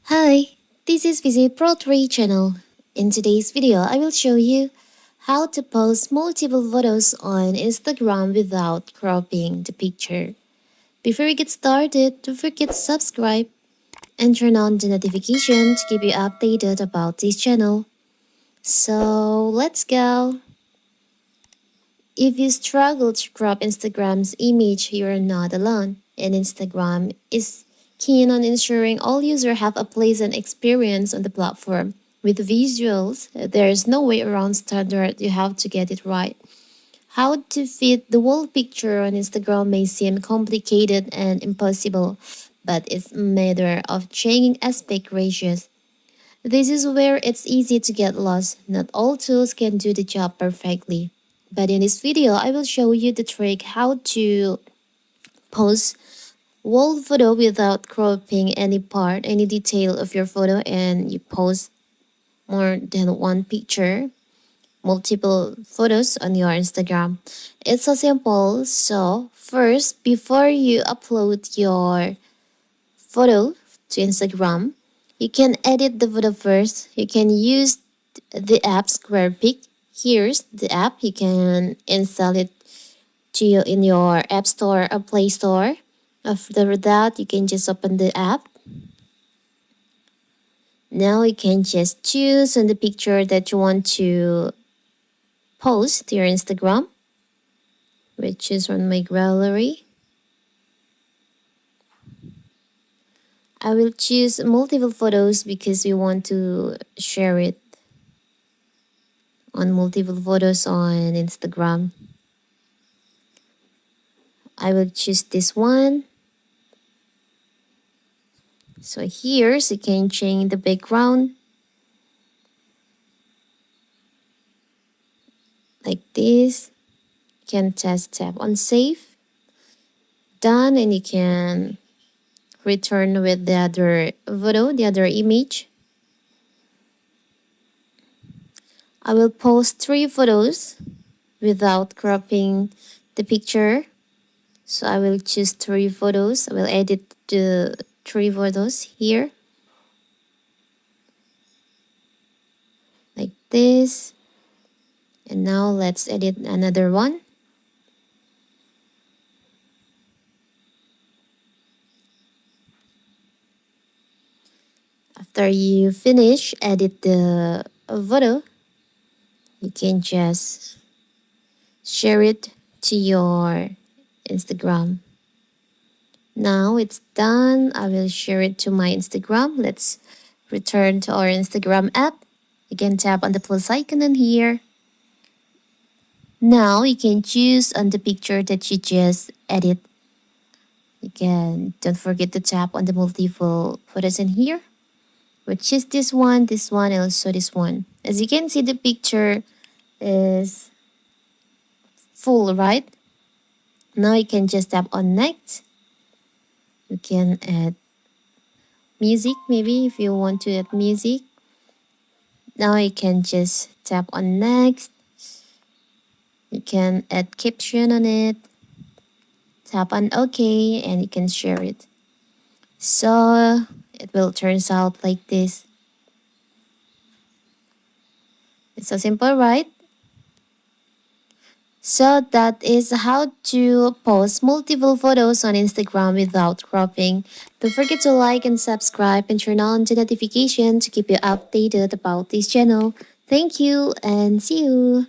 Hi, this is Visit Pro 3 channel. In today's video, I will show you how to post multiple photos on Instagram without cropping the picture. Before we get started, don't forget to subscribe and turn on the notification to keep you updated about this channel. So let's go. If you struggle to crop Instagram's image, you're not alone, and Instagram is keen on ensuring all users have a pleasant experience on the platform. With visuals, there's no way around standard, you have to get it right. How to fit the whole picture on Instagram may seem complicated and impossible, but it's a matter of changing aspect ratios. This is where it's easy to get lost. Not all tools can do the job perfectly. But in this video, I will show you the trick how to post whole photo without cropping any part, any detail of your photo, and you post more than one picture, multiple photos on your Instagram. It's so simple. So first, before you upload your photo to Instagram, you can edit the photo first. You can use the app Square Pic. Here's the app. You can install it to you in your App Store or Play Store. After that, you can just open the app. Now you can just choose on the picture that you want to post to your Instagram, which is on my gallery. I will choose multiple photos because we want to share it on multiple photos on Instagram. I will choose this one. So here, you can change the background like this. You can just tap on save, done, and you can return with the other photo, the other image. I will post 3 photos without cropping the picture. So I will choose 3 photos. I will edit the 3 photos here. Like this. And now let's edit another one. After you finish edit the photo, you can just share it to your Instagram. Now it's done. I will share it to my Instagram. Let's return to our Instagram app. You can tap on the plus icon in here. Now you can choose on the picture that you just edit. You can don't forget to tap on the multiple photos in here, which is this one, and also this one. As you can see, the picture is full, right? Now you can just tap on next. You can add music, maybe if you want to add music. Now you can just tap on next. You can add caption on it. Tap on OK and you can share it. So it will turn out like this. It's so simple, right? So that is how to post multiple photos on Instagram without cropping. Don't forget to like and subscribe and turn on the notification to keep you updated about this channel. Thank you and see you.